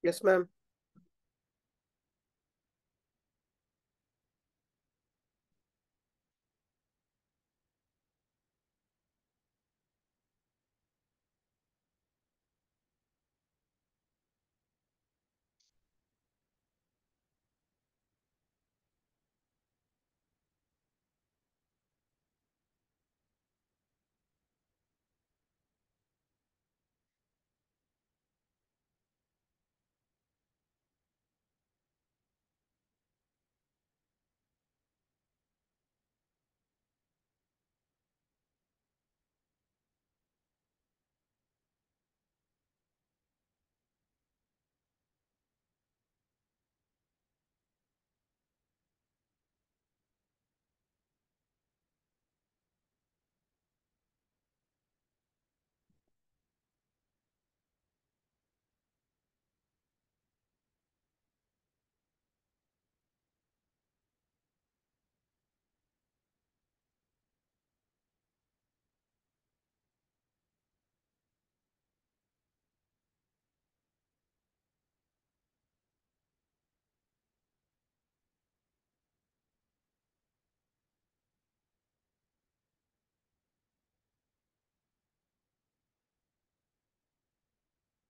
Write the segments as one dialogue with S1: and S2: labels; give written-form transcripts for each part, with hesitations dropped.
S1: Yes, ma'am.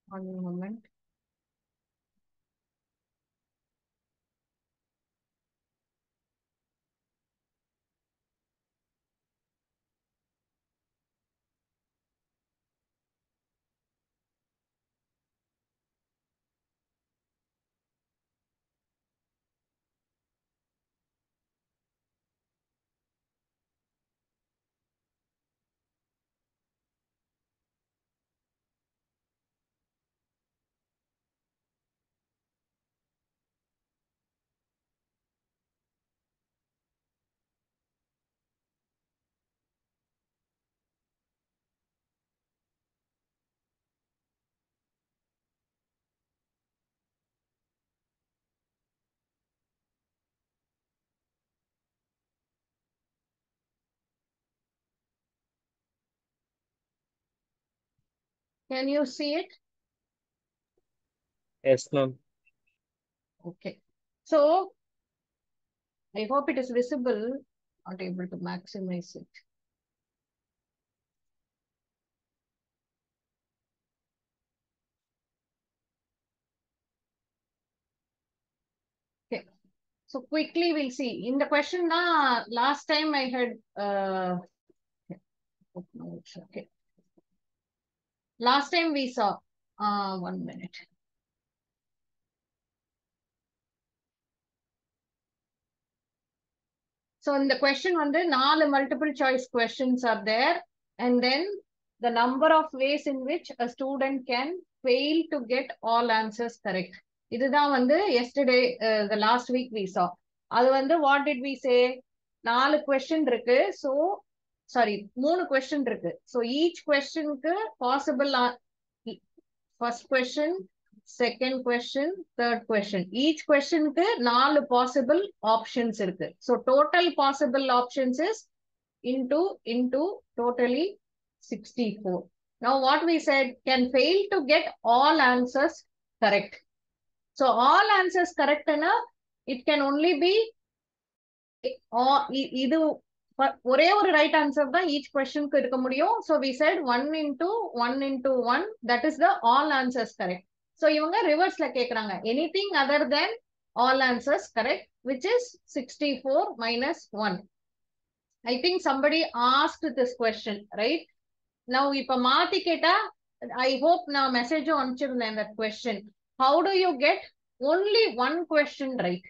S2: One moment. Can you see it?
S3: Yes, ma'am.
S2: Okay. So I hope it is visible. Not able to maximize it. Okay. So quickly we'll see. In the question, last time I had okay. Last time we saw 1 minute. So in the question, 4 multiple choice questions are there, and then the number of ways in which a student can fail to get all answers correct. இதுதான் yesterday, the last week we saw. அது what did we say? 4 question இருக்கு. So, sorry, 3 question இருக்கு. So each questionக்கு possible first question, second question, third question. Each questionக்கு 4 possible options இருக்கு. So total possible options is into totally 64. Now what we said, can fail to get all answers correct. So all answers correct enough, it can only be இது ஒரே ஒரு right answer தான் each கொஸ்டினுக்கு இருக்க முடியும். So we set 1 into 1 into 1, that is the all answers correct. So இவங்க ரிவர்ஸ்ல கேட்கறாங்க, anything other then all answers correct, which is 64 minus 1. I think somebody asked this question, right? Now இப்ப மாத்தி கேட்டா, I hope நான் மெசேஜும் அனுப்பிச்சிருந்தேன் that question. How do you get only one question right?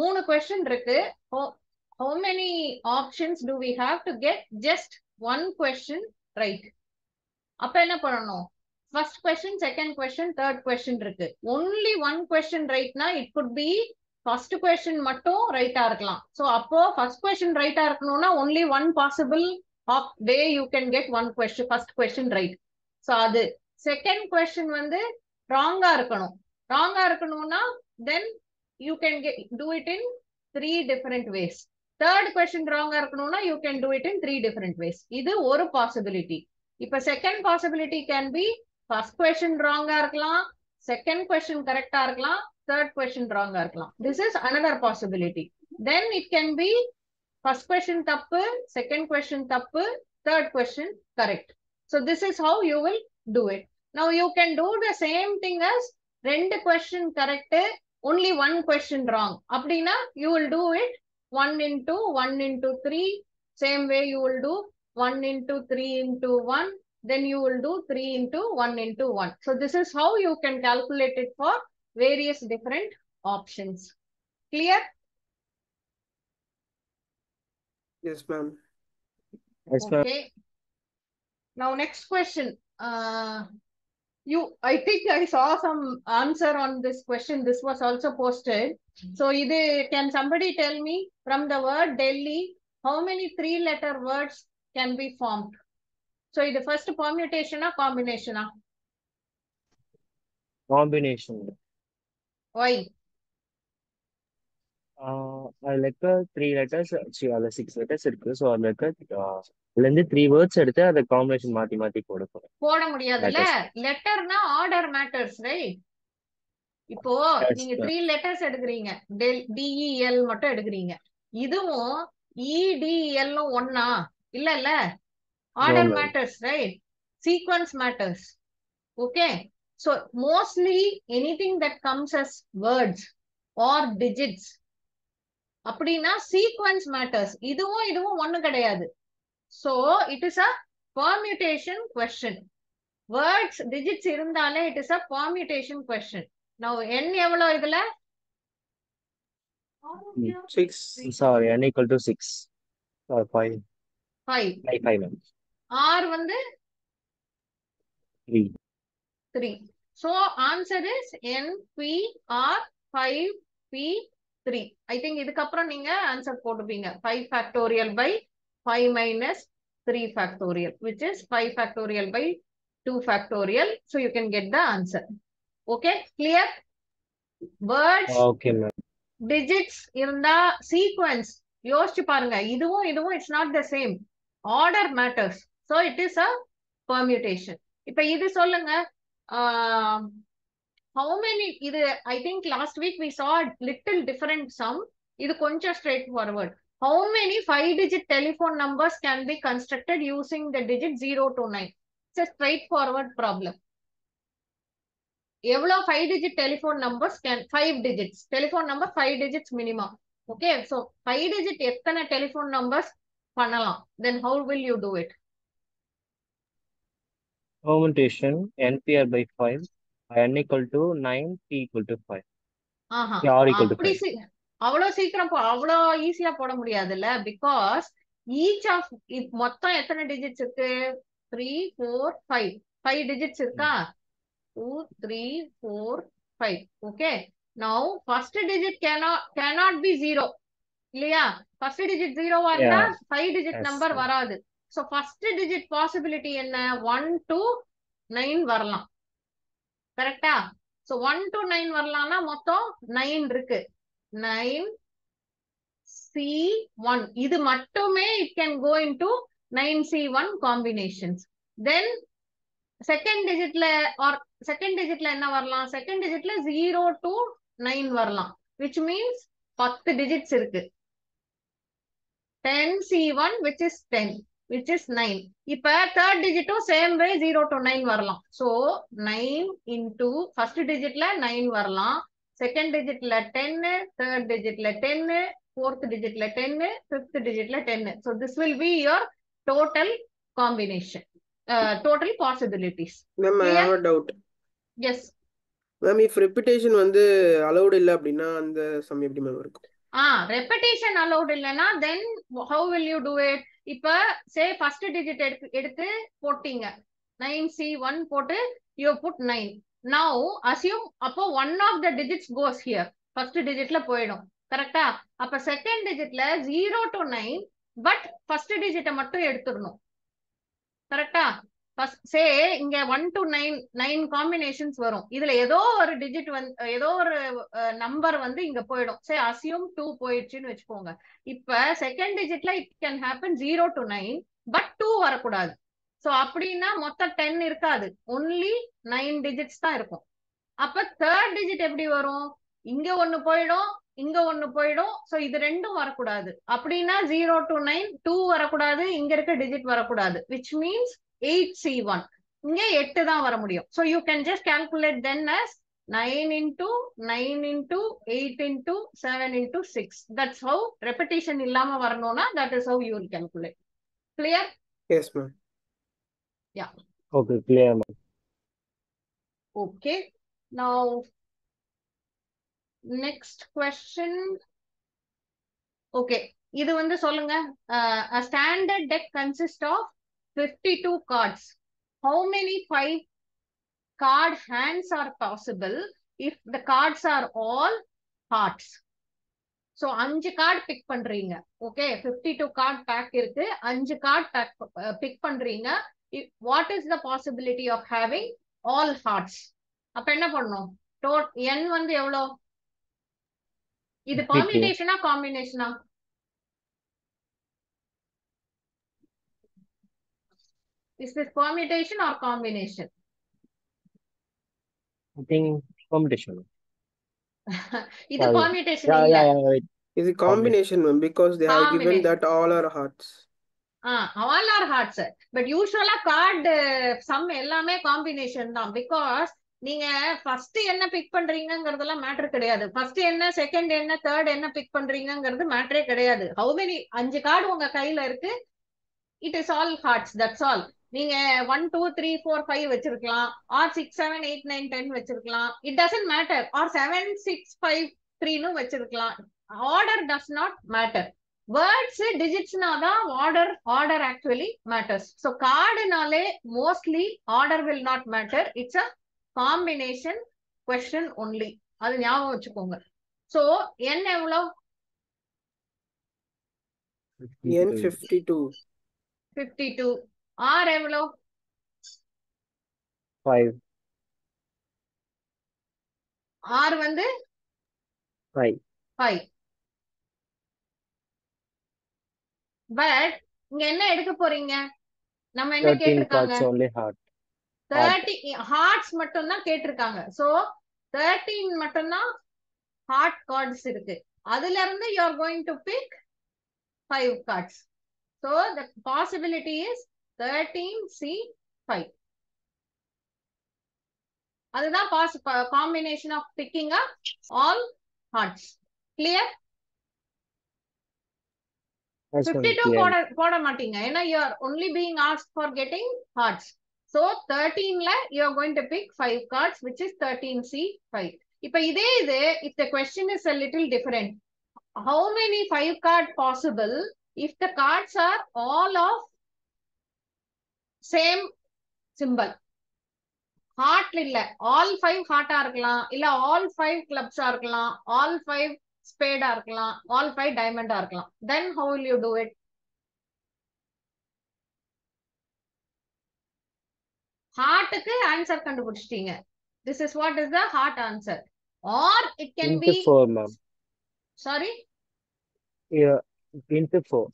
S2: 3 question இருக்கு. How many options do we have to get just one question right? அப்ப என்ன பண்ணணும்? First question, second question, third question இருக்கு. Only one question rightனா it could be first question மட்டும் ரைட்டா இருக்கலாம். So அப்போ first question ரைட்டா இருக்கணும்னா only one possible way you can get one question, first question right. So அது second question wrong-ஆ இருக்கணும். Wrong-ஆ இருக்கணும்னா then you can do it in 3 different ways. Third question wrong-ஆ இருக்கணும்னா you can do it in 3 different ways. இது ஒரு possibility. இப்ப second possibility can be first question wrong-ஆ இருக்கலாம், second question correct ஆ இருக்கலாம், third question wrong ஆ இருக்கலாம். This is another possibility. Then it can be first question தப்பு, second question தப்பு, third question correct. So this is how you will do it. Now you can do the same thing as ரெண்டு question correct, only one question wrong. அப்படின்னா you will do it 1 into 1 into 3. Same way you will do 1 into 3 into 1. Then you will do 3 into 1 into 1. So this is how you can calculate it for various different options. Clear?
S1: Yes, ma'am.
S3: Yes, ma'am.
S2: Okay. Now next question. I think I saw some answer on this question. This was also posted. So can somebody tell me from the word Delhi, how many 3-letter words can be formed? So the first permutation or combination?
S3: Combination.
S2: Why?
S3: அதுல இருக்க 3 letters, அதுல 6 letters இருக்கு. So அதுல இருக்க அதுல இருந்து 3 words எடுத்து அதை காம்பினேஷன் மாத்தி மாத்தி
S2: போட முடியாதுல்ல. லெட்டர்னா ஆர்டர் மேட்டர்ஸ், ரைட்? இப்போ நீங்க 3 letters எடுக்கிறீங்க, DEL மட்டும் எடுக்கிறீங்க. இதுவும் EDL ஒன்னா இல்ல. Order matters, right? Sequence matters. Okay. So mostly anything that comes as words or digits, அப்படின்னா sequence matters. இதுவும் ஒண்ணு கிடையாது. So it is a permutation question. Words, digits இருந்தாலே it is a permutation question. Now n எவ்வளவு இதுல?
S3: 6. Sorry, n equal to 6 or 5. 5.
S2: R வந்து 3. So answer is NPR 5P3. I think இதுக்கப்புறம் நீங்க answer போட்டுப்பீங்க. 5 factorial by 5 minus 3 factorial, which is 5 factorial by 2 factorial. So you can get the answer. Okay, clear? Words,
S3: okay, ma'am.
S2: Digits இருந்தா sequence யோசிச்சு பாருங்க. இதுவும் it's not the same. Order matters. So it is a permutation. இப்ப இது சொல்லுங்க. How many, I think last week we saw a little different sum. இது கொஞ்சம் straightforward. How many 5-digit telephone numbers can be constructed using the digit 0 to 9? It's a straightforward problem. எவ்வளோ 5-digit telephone numbers 5 digits. Telephone number 5 digits minimum. Okay, so 5-digit எத்தனை telephone numbers பண்ணலாம்? Then how will you do it?
S3: Permutation NPR by 5, n equal to 9, p equal to 5. R equal to 5.
S2: அவ்வளோ சீக்கிரம் அவ்வளோ ஈஸியா போட முடியாதுல்ல. Because each of மொத்தம் எத்தனை டிஜிட்ஸ் இருக்கு? 3, 4, 5. 5 டிஜிட்ஸ் இருக்கா? 2, 3, 4, 5. Okay. Now first digit cannot be 0. இல்லையா? first digit 0 வந்தா 5 digit number வராது. So first digit possibility என்ன? 1 to 9 வரலாம். கரெக்டா? So 1 to 9 வரலாம்னா மொத்தம் 9 இருக்கு. 9 C1. இது மட்டுமே it can go into 9C1 combinations. Then second digitல என்ன வரலாம்? second digitல 0 to 9 வரலாம். Which means 10 digits இருக்கு. 10C1 which is 10, which is 9. இப்ப third digit same way 0 to 9 வரலாம். So 9 into first digitல 9 வரலாம். Second digitல 10, third digitல 10, fourth digitல 10, fifth digitல 10. So this will be your total combination. Total possibilities.
S1: Ma'am, I have a doubt.
S2: Yes.
S1: Ma'am, if repetition வந்து allowed இல்ல அப்படின்னா அந்த sum எப்படி ma'am இருக்கும்?
S2: Repetition allowed இல்லனா then how will you do it? இப்ப say first digit எடுத்து போட்டீங்க. 9C1 போட்டு you put 9. Now assume அப்போ one of the digits goes here. First digitல போயிடும். கரெக்டா? அப்ப second digitல 0 to 9 but first digit மட்டும் எடுத்துடணும். கரெக்டா? say இங்க 1 to 9 combinations வரும். இதுல ஏதோ ஒரு digit ஏதோ ஒரு நம்பர் இங்க போயிடும். say assume 2 போயிடுச்சுன்னு வச்சுக்கோங்க. இப்ப second digitல it can happen 0 to 9 but 2 வரக்கூடாது. so அப்படின்னா மொத்தம் 10 இருக்காது. only 9 digits தான் இருக்கும். அப்ப தேர்ட் டிஜிட் எப்படி வரும்? இங்க ஒண்ணு போயிடும், இங்க ஒண்ணு போயிடும். சோ இது ரெண்டும் வரக்கூடாது. அப்படின்னா 0 to 9 2 வரக்கூடாது, இங்க இருக்க டிஜிட் வரக்கூடாது, which means 8C1. இங்க 8 தான் வர முடியும். So you can just calculate then as 9 into 9 into 8 into 7 into 6. That's how repetition இல்லாம வரணும்னா that is how you will calculate. Clear?
S1: Yes, ma'am.
S2: Yeah.
S3: Okay, clear, ma'am.
S2: Okay. Now, next question. Okay. இது வந்து சொல்லுங்க. A standard deck consists of 52 cards. How many 5 card hands are possible if the cards are all hearts? So 5 card pick பண்றீங்க. Okay, 52 card pack இருக்கு. 5 card pick பண்றீங்க. What is the possibility of having all hearts? அப்ப என்ன பண்ணும்? n வந்து எவ்வளோ? இது
S3: 52.
S2: பர்மிட்டேஷனா காம்பினேஷனா? Is this permutation or combination?
S3: I think competition.
S2: இது
S3: Sorry.
S2: பர்மிட்டேஷன்
S3: Yeah,
S2: இல்ல.
S3: yeah, yeah, wait.
S1: Is it combination, ma'am? Because they have given
S2: Combination.
S1: that all are hearts.
S2: all are hearts. But usually card sum எல்லாமே combination தான். Because நீங்க first என்ன big பண்றீங்கிறதெல்லாம் matter கிடையாது. First என்ன, second என்ன, third என்ன big பண்றீங்கிறது மேட்டரே கிடையாது. How many 5 card உங்க கையில இருக்கு, it is all hearts, that's all. நீங்க 1 2 3 4 5 வச்சிருக்கலாம், ஆர் 6 7 8 9 10 வச்சிருக்கலாம். It doesn't matter. ஆர் 7 6 5 3 வச்சிருக்கலாம். Order does not matter. Words டிஜிட்ஸ்னாதான் ஆர்டர் ஆக்சுவலி மேட்டர்ஸ். ஸோ கார்டுனாலே mostly order will not matter. It's a combination question only. அது ஞாபகம் வச்சுக்கோங்க. ஸோ n எவ்வளோ?
S1: N 52.
S2: 52. r எவ்வளோ?
S3: 5.
S2: r வந்து
S3: 5.
S2: 5. பட் இங்க என்ன எடுக்க போறீங்க? நம்ம என்ன
S3: 13
S2: கேட்டிருக்காங்க?
S3: cards only heart.
S2: 30 ஹார்ட்ஸ் மட்டும் தான் கேட்டிருக்காங்க. சோ 13 மட்டும் தான் ஹார்ட் கார்ட்ஸ் இருக்கு. அதுல இருந்து you are going to pick 5 cards. So the possibility is 13C5. அதுதான் combination of picking up all hearts. Clear?
S3: That's one
S2: 52
S3: clear.
S2: போட மாட்டீங்க. ஏன்னா you are only being asked for getting hearts. So 13ல you are going to pick 5 cards, which is 13C5. இப்ப இதே இது, if the question is a little different, how many 5 card possible if the cards are all of same symbol? Heart இல்ல, all 5 ஹார்ட்டா இருக்கலாம், இல்ல all 5 கிளப்ஸா இருக்கலாம், all 5 ஸ்பேடா இருக்கலாம், all 5 டைமண்டா இருக்கலாம். Then how will you do it? ஹார்ட்டுக்கு ஆன்சர் கண்டுபிடிச்சிட்டீங்க. This is what is the heart answer. Or it can
S3: Into
S2: be
S3: 4, ma'am.
S2: sorry,
S3: Yeah, into 4.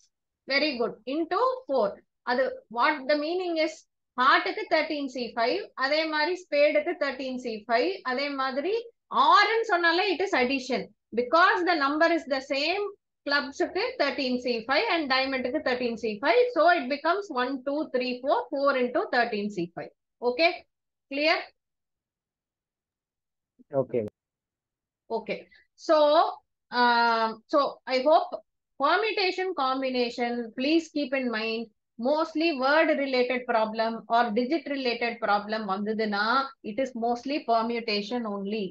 S2: very good, into 4. அது what the meaning is, ஹார்ட்டுக்கு 13C5, அதே மாதிரி ஸ்பேடுக்கு 13C5, அதே மாதிரி ஆர்ன்னு சொன்னாலே it is addition because the number is the same. கிளப்ஸுக்கு 13C5 and டைமண்டுக்கு 13C5, so it becomes 1 2 3 4 4 into 13C5. Okay, clear?
S3: Okay.
S2: Okay, so I hope permutation combination, please keep in mind, mostly word related problem or digit related problem vanduduna, it is mostly permutation only.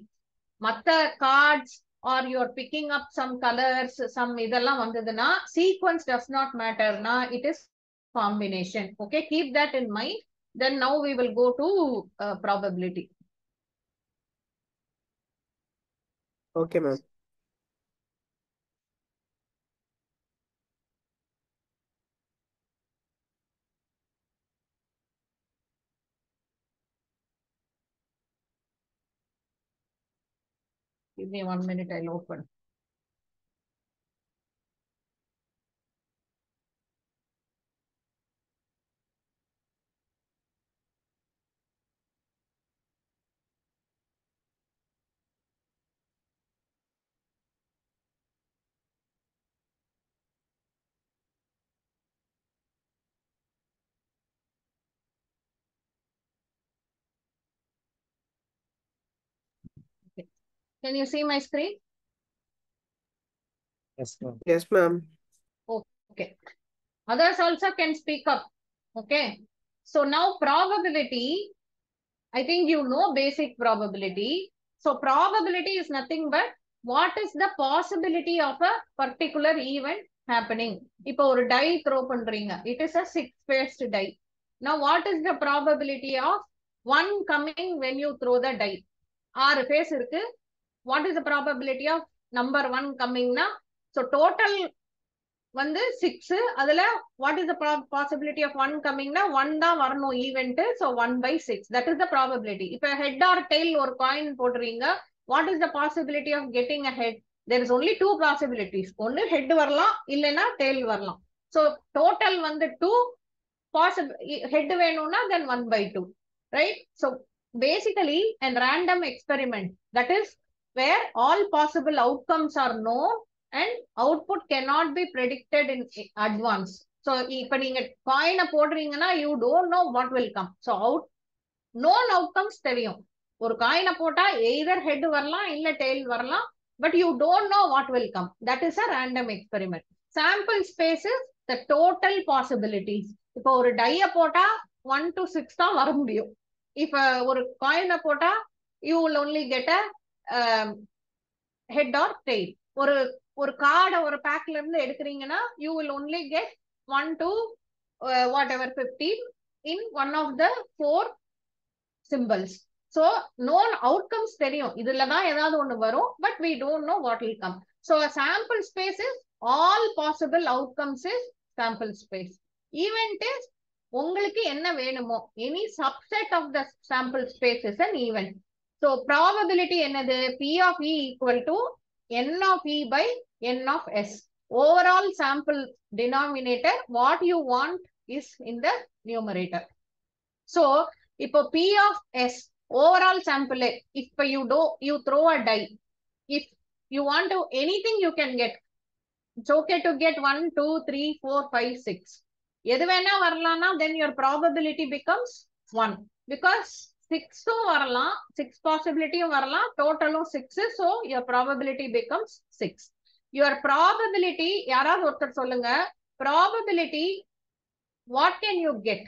S2: Matta cards or you're picking up some colors, some idella vanduduna, sequence does not matter na, it is combination. Okay, keep that in mind. Then now we will go to probability.
S1: Okay, ma'am.
S2: Give me 1 minute, I'll open. Can you see my screen?
S3: Yes, ma'am.
S1: Yes, ma'am.
S2: Okay. Others also can speak up. Okay. So now probability, I think you know basic probability. So probability is nothing but what is the possibility of a particular event happening. இப்போ ஒரு die throw பண்றீங்க. It is a 6-faced die. Now what is the probability of one coming when you throw the die? 6 face இருக்கு. What is the probability of number 1 coming na? So total வந்து 6. அதுல what is the possibility of 1 coming na? 1 தான் வரணும் event. So 1/6. That is the probability. இப்ப head or tail ஒரு coin போடுறீங்க. What is the possibility of getting a head? There is only 2 possibilities. ஒன்னு head வரலாம் இல்லைன்னா tail வரலாம். So total வந்து 2 possible head வேணும்னா then 1/2. Right? So basically a random experiment, that is where all possible outcomes are known and output cannot be predicted in advance. So இப்ப நீங்க காயினை போடுறீங்கன்னா you don't know what will come. So known outcomes தெரியும். ஒரு காயினை போட்டா either head வரலாம் இல்ல tail வரலாம், but you don't know what will come. That is a random experiment. Sample space is the total possibilities. இப்போ ஒரு டைய போட்டா 1 to 6 தான் வர முடியும். இப்ப ஒரு காயினை போட்டா you will only get a head or tail. ஒரு கார்டை ஒரு பேக்ல இருந்து எடுக்கிறீங்கன்னா you will only get 1 to whatever 15 in one of the 4 symbols. So known outcomes தெரியும், இதுலதான் ஏதாவது ஒண்ணு வரும், but we don't know what will come. So a sample space is all possible outcomes is sample space. Event is உங்களுக்கு என்ன வேணுமோ, any subset of the sample space is an event. So probability என்னது? P of E equal to N of E by N of S. Overall sample denominator, what you want is in the numerator. So இப்போ P of S overall sample, if you throw a die, if you want to anything you can get. It's okay to get 1, 2, 3, 4, 5, 6. எது வேணா வரலாம்னா then your probability becomes 1 because 6 வரலாம், 6 possibility வரலாம், totalum 6, so your probability becomes 6. Your probability, யாராவது ஒருத்தர் சொல்லுங்க, probability what can you get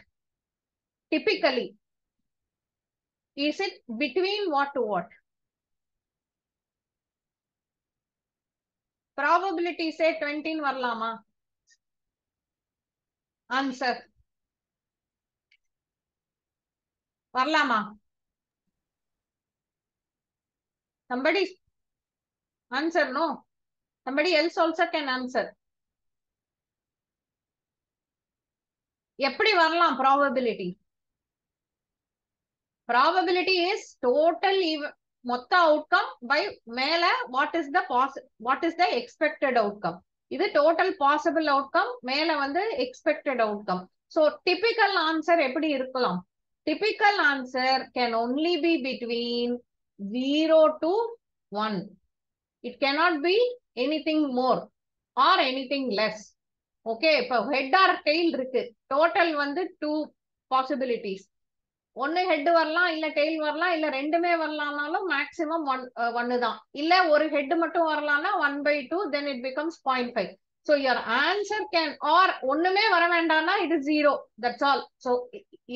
S2: typically? Is it between what to what? Probability say 20 வரலாமா? Answer. வரலாமா? Somebody answer, no? Somebody else also can answer. எப்படி வரலாம் probability? Probability is total மொத்த outcome by மேல what is the expected outcome. இது total possible outcome, மேல வந்து expected outcome. So typical answer எப்படி இருக்கலாம்? Typical answer can only be between 0 to 1. It cannot be anything more or anything less. Okay, இப்போ head or tail இருக்கு. Total வந்து 2 possibilities. ஒன்னு head வரலாம் இல்ல டெய்ல் வரலாம் இல்ல ரெண்டுமே வரலாம்னாலும் மேக்ஸிமம் 1 தான். இல்ல ஒரு ஹெட் மட்டும் வரலாம்னா 1/2, then it becomes 0.5. So your answer can, or ஒண்ணுமே வர வேண்டாம்னா it is 0. That's all. So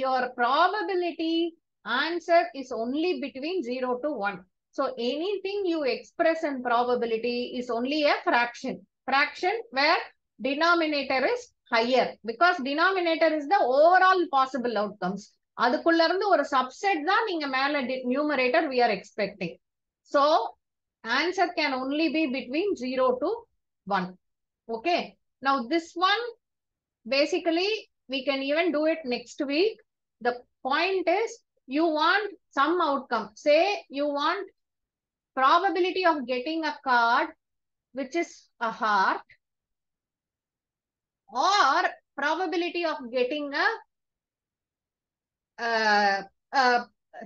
S2: your probability answer is only between 0 to 1. So anything you express in probability is only a fraction. Fraction where denominator is higher because denominator is the overall possible outcomes. அதுக்குள்ள இருந்து ஒரு subset தான் நீங்க மேல numerator we are expecting. So answer can only be between 0 to 1. Okay, now this one basically we can even do it next week. The point is you want some outcome. Say you want probability of getting a card which is a heart, or probability of getting a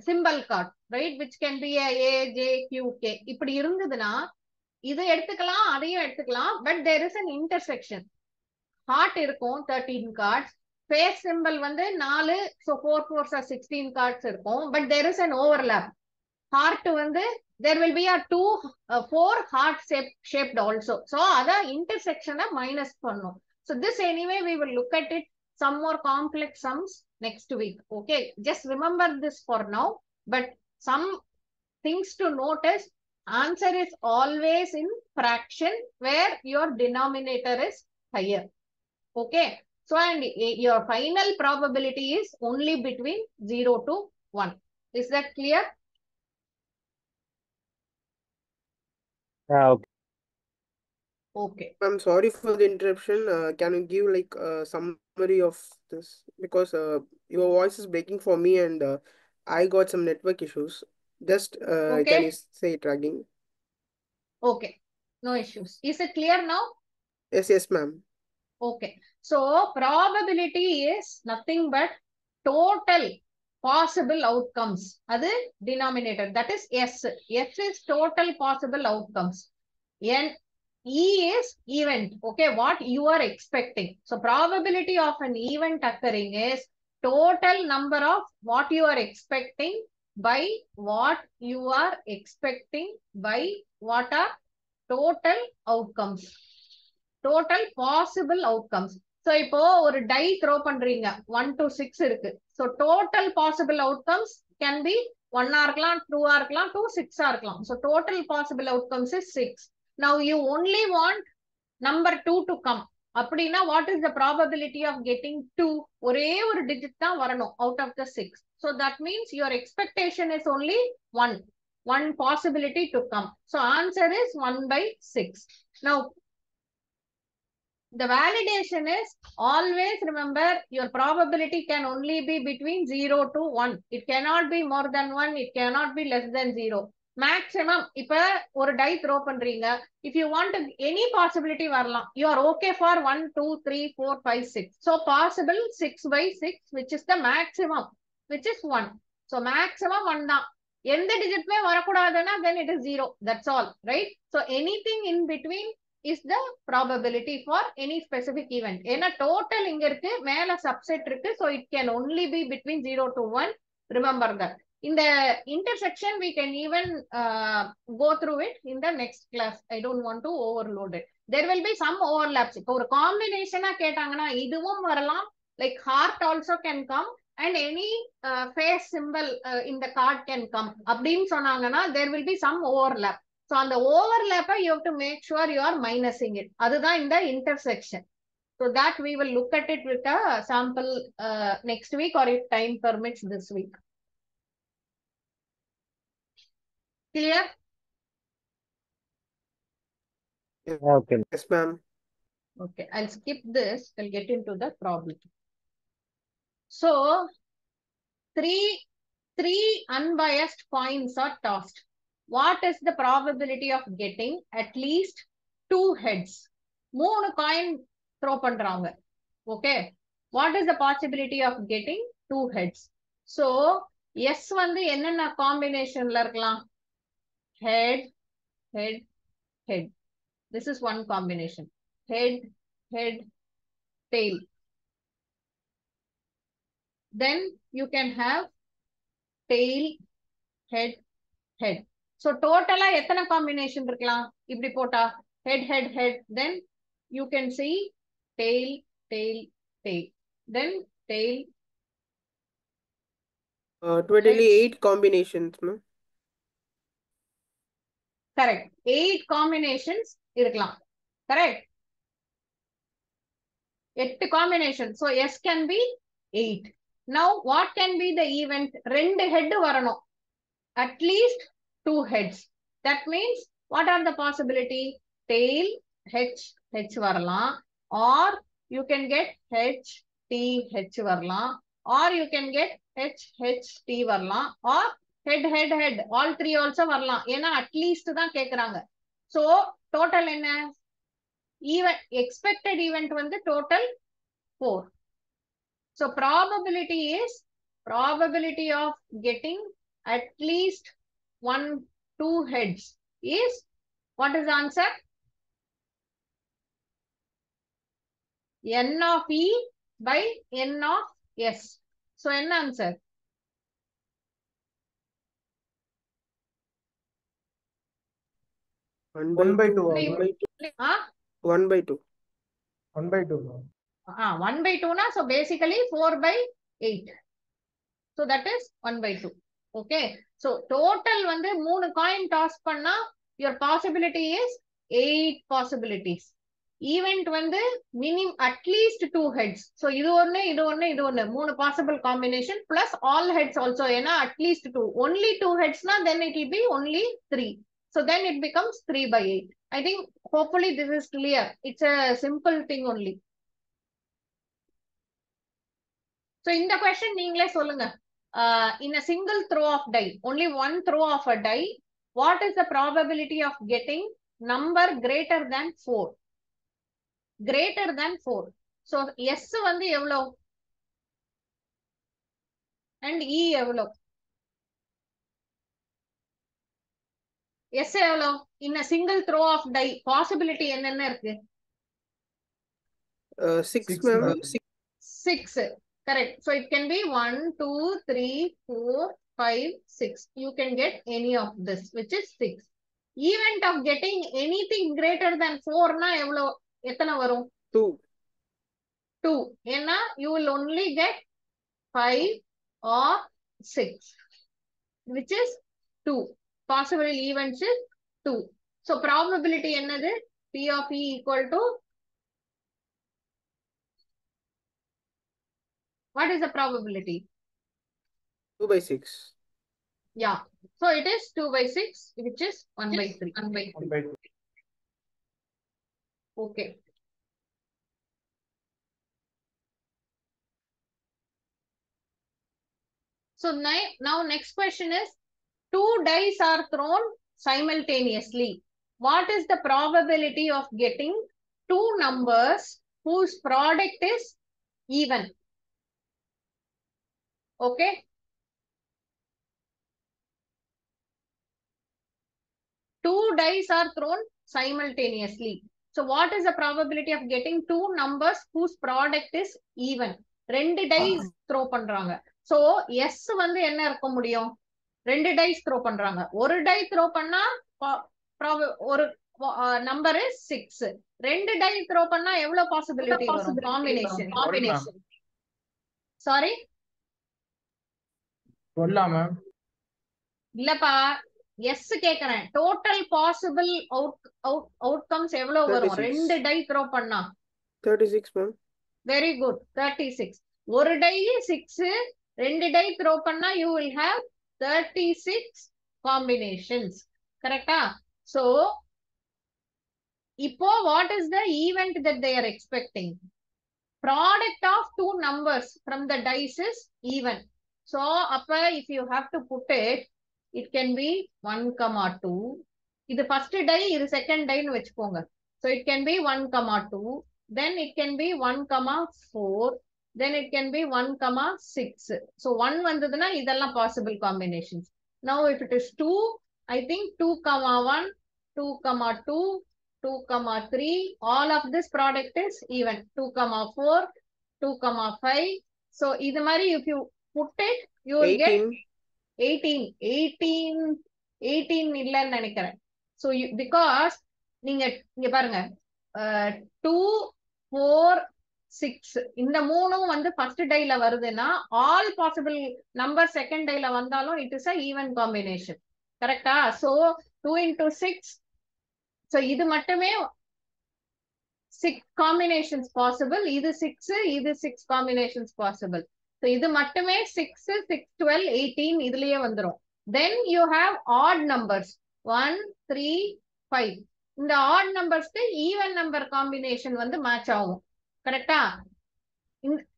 S2: symbol card, right, which can be a J, Q, K. இப்படி இருந்ததுன்னா இது எடுத்துக்கலாம் அதையும் எடுத்துக்கலாம், but there is an intersection. Heart இருக்கும் 13 cards, face symbol வந்து 4, so 4 4s are 16 cards இருக்கும், but there is an overlap. heart வந்து there will be a four heart shaped also. So அத intersection minus பண்ணும். So this anyway we will look at it some more complex sums next week. Okay, just remember this for now. But some things to notice, answer is always in fraction where your denominator is higher. Okay, so and your final probability is only between 0 to 1. Is that clear?
S3: Okay.
S2: Okay.
S1: I'm sorry for the interruption. Can you give like a summary of this? Because your voice is breaking for me and I got some network issues. Just
S2: Okay.
S1: can you say it again?
S2: Okay, no issues. Is it clear now?
S1: Yes, ma'am.
S2: Okay, so probability is nothing but total possible outcomes. That denominator, that is S. S is total possible outcomes. N E is event. Okay, what you are expecting. So probability of an event occurring is total number of what you are expecting by what you are expecting by what are total outcomes. Total possible outcomes. So இப்போ ஒரு tie throw பண்றீங்க 1 to 6 இருக்கு. So total possible outcomes can be 1 இருக்கலாம் 2 இருக்கலாம் 2 6 இருக்கலாம். So total possible outcomes is 6. Now you only want number 2 to come. அப்படின்னா what is the probability of getting 2? ஒரே ஒரு digit தான் வரணும் out of the 6. So that means your expectation is only 1. One possibility to come. So answer is 1 by 6. Now the validation is always remember your probability can only be between 0 to 1. It cannot be more than 1. It cannot be less than 0. Maximum, இப்ப ஒரு die throw பண்றீங்க. If you want to, any possibility வரலாம். You are okay for 1, 2, 3, 4, 5, 6. So possible 6 by 6, which is the maximum, which is 1. So maximum 1 தான். எந்த digitமே வரக்கூடாதுன்னா then it is 0. That's all, right? So anything in between is the probability for any specific event. ஏன்னா total இங்க இருக்கு, மேல subset இருக்கு, so it can only be between 0 to 1. Remember that. In the intersection, we can even go through it in the next class. I don't want to overload it. There will be some overlaps. இப்போ ஒரு combination கேட்டாங்கன்னா இதுவும் வரலாம், like heart also can come, and any face symbol in the card can come. அப்படின்னு சொன்னாங்கன்னா there will be some overlap. So on the overlap, you have to make sure you are minusing it. அதுதான் இந்த intersection. So that we will look at it with a sample next week or if time permits this week. Clear?
S3: Okay.
S1: Yes, ma'am.
S2: Okay, I'll skip this. I'll get into the problem. So three unbiased coins are tossed. What is the probability of getting at least 2 heads? 3 coin throw பண்றாங்க. Okay, what is the possibility of getting 2 heads? So S வந்து என்னென்ன combinationல இருக்கலாம்? Head, head, head. This is one combination. Head, head, tail. Then you can have tail, head, head. So total எத்தனை combination இருக்கலாம்? இப்படி போட்டா head, head, head. Then you can see tail, tail, tail. Then tail.
S1: Totally
S2: Heads.
S1: 8 combinations, ma'am.
S2: Correct. 8 combinations இருக்கலாம். Correct. 8 combinations. So S can be 8. Now what can be the event? 2 head வரணும். At least 2 heads. That means what are the possibility? Tail, H, H வரலாம். Or you can get H, T, H வரலாம். Or you can get H, H, T வரலாம். Or head, head, head. All 3 also வரலாம். ஏன்னா at least தான் கேக்குறாங்க. So total என்ன? Event, expected event வந்து total 4. So probability is probability of getting at least 1, 2 heads is, what is the answer? N of E by N of S. So, N answer?
S1: 1 by
S4: 1 by 2
S2: only
S1: 1 by 2
S2: ah
S1: 1 by 2
S4: 1 by 2
S2: 1 by 2 na, so basically 4 by 8. So that is 1 by 2. Okay, so total வந்து 3 coin toss பண்ணா your possibility is 8 possibilities. Event வந்து minimum at least 2 heads. So இது ஒண்ணு 3 possible combination plus all heads also. ஏன்னா at least 2, only 2 heads na, then it will be only 3. So then it becomes 3 by 8. I think hopefully this is clear. It's a simple thing only. So in the question நீங்களே சொல்லுங்க. In a single throw of die, only one throw of a die, what is the probability of getting number greater than 4? Greater than 4. So S வந்து எவ்வளோ and E எவ்வளோ? S எவ்வளோ? In a single throw of die, possibility என்னென்ன இருக்கு?
S1: 6
S4: 6
S1: ma'am.
S4: ma'am.
S2: 6. Correct. So it can be 1, 2, 3, 4, 5, 6. You can get any of this, which is 6. Event of getting anything greater than 4 na எவ்வளோ எத்தனை வரும்?
S1: 2.
S2: 2. ஏன்னா you will only get 5 or 6, which is 2. Possible events is 2. So probability என்னது? P of E equal to, what is the probability?
S1: 2 by 6.
S2: Yeah. So it is 2 by 6, which is 1 by 3. 1 by
S4: 1
S2: 3.
S4: by 2
S2: Okay. So now next question is, 2 dice are thrown simultaneously. What is the probability of getting 2 numbers whose product is even? Okay. Two dice are thrown simultaneously. So what is the probability of getting 2 numbers whose product is even? 2 dice throw பண்றாங்க. So S வந்து என்ன இருக்க முடியும்? 2 dice throw பண்றாங்க. ஒரு die throw பண்ணா ஒரு number is 6. 2 die throw பண்ணா எவ்வளவு possibility வரும்? Combination. Sorry?
S4: 12 ma'am.
S2: இல்லப்பா, எஸ் கேக்குறேன். டோட்டல் பாசிபிள் அவுட்கம்ஸ் எவ்வளவு வரும்? 2 டை த்ரோ பண்ணா
S1: 36 ma'am.
S2: Very good. 36. ஒரு டை 6, 2 டை த்ரோ பண்ணா யூ வில் ஹேவ் 36 காம்பினேஷன்ஸ். கரெக்டா? சோ இப்போ what is the event that they are expecting? Product of 2 numbers from the dice is even. So அப்ப if you have to put it, it can be 1, 2. இது first die, இது second die னு வெச்சுக்கோங்க. So it can be 1, 2. Then it can be 1, 4. Then it can be 1, 6. So 1 வந்ததுன்னா இதெல்லாம் possible combinations. Now if it is 2, I think 2, 1, 2, 2, 2, 3. All of this product is even. 2, 4, 2, 5. So இது மாதிரி if you put it, you will get 18 இல்லன்னு நினைக்கிறேன். So because நீங்க இங்க பாருங்க, 2, 4, 6 இந்த மூணும் வந்து ஃபர்ஸ்ட் டைல வருதுன்னா ஆல் பாசிபிள் நம்பர் செகண்ட் டைல வந்தாலும் it is a even combination. கரெக்டா? So 2 into 6. சோ இது மட்டுமே 6 combinations possible. இது 6, இது 6 combinations possible. So இது மட்டுமே 6, 6, 12, 18 இதுலயே வந்துரும். Then you have odd numbers 1, 3, 5. இந்த odd numbersக்கு even number combination வந்து மேட்ச் ஆகும். கரெக்டா?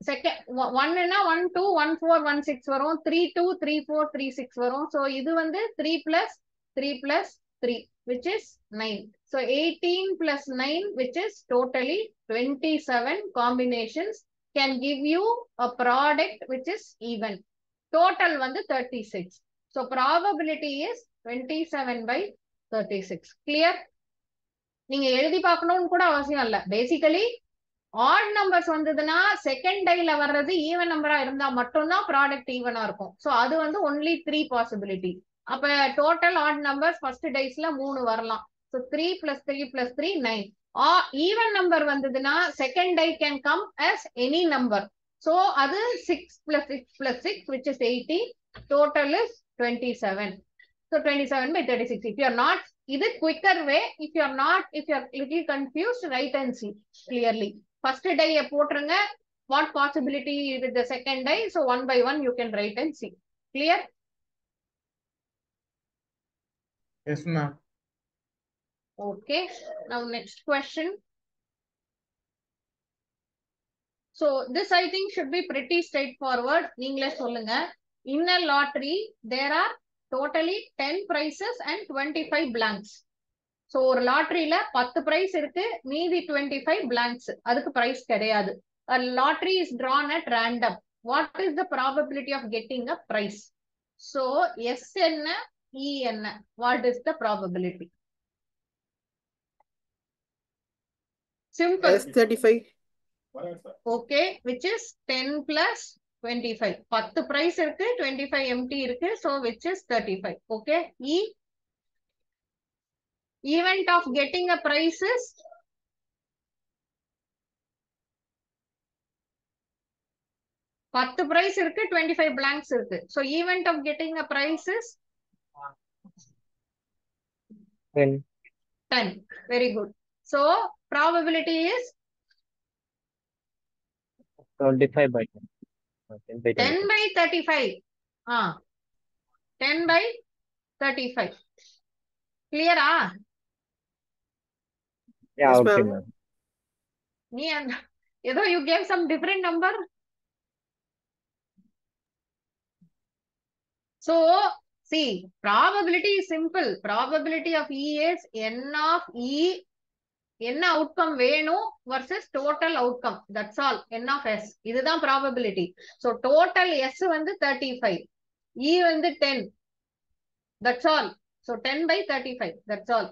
S2: செகண்ட் 1 னா 1, 2, 1, 4, 1, 6 வரும். 3, 2, 3, 4, 3, 6 வரும். So இது வந்து 3 plus 3 plus 3, which is 9. So 18 plus 9, which is totally 27 combinations can give you a product which is even. Total வந்து 36. So probability is 27 by 36. Clear? நீங்க எழுதி பார்க்கணும்னு கூட அவசியம் இல்ல. பேசிக்கலி ஆட் நம்பர்ஸ் வந்ததுன்னா செகண்ட் டைல வர்றது ஈவன் நம்பரா இருந்தா மட்டும்தான் ப்ராடக்ட் ஈவனா இருக்கும். சோ அது வந்து ஒன்லி 3 பாசிபிலிட்டி. அப்ப டோட்டல் ஆட் நம்பர்ஸ் ஃபர்ஸ்ட் டைஸ்ல 3 வரலாம். So 3 plus 3 plus 3, 9. Or even number vandaduna, second die can come as any number. So அது 6 plus 6 plus 6, which is 18. Total is 27. So 27 by 36. If you are not, இது quicker way. If you are not, if you are little confused, write and see clearly. First die போட்டுருங்க. What possibility with the second die? So 1 by 1 you can write and see. Clear?
S4: Yes, ma'am.
S2: Okay. Now next question. So this I think should be pretty straightforward. நீங்களே சொல்லுங்க. In a lottery, there are totally 10 prizes and 25 blanks. So ஒரு லாட்டரியில 10 price இருக்கு, மீதி 25 blanks. அதுக்கு price கிடையாது. A lottery is drawn at random. What is the probability of getting a prize? So S என்ன, E என்ன? What is the probability? Simple.
S1: S35.
S2: Okay, which is 10 plus 25. 10 price இருக்கு, 25 empty இருக்கு, so which is 35. Okay, E. Event of getting a prize is 10 price இருக்கு, 25 blanks இருக்கு. So event of getting a prize is
S3: 10.
S2: 10. Very good. So probability is
S3: 25 by 10. 10 by
S2: 10
S3: 25.
S2: by 35. 10 by 35. Clear?
S3: Yeah,
S1: Yes,
S3: okay,
S1: ma'am.
S3: ma'am.
S2: Either you gave some different number. So, see, probability is simple. Probability of E is N of E, என்ன outcome வேணும் versus total outcome. That's all. N of S. இதுதான் probability. So, total S வந்து 35. E வந்து 10. That's all. So, 10 by 35. That's all.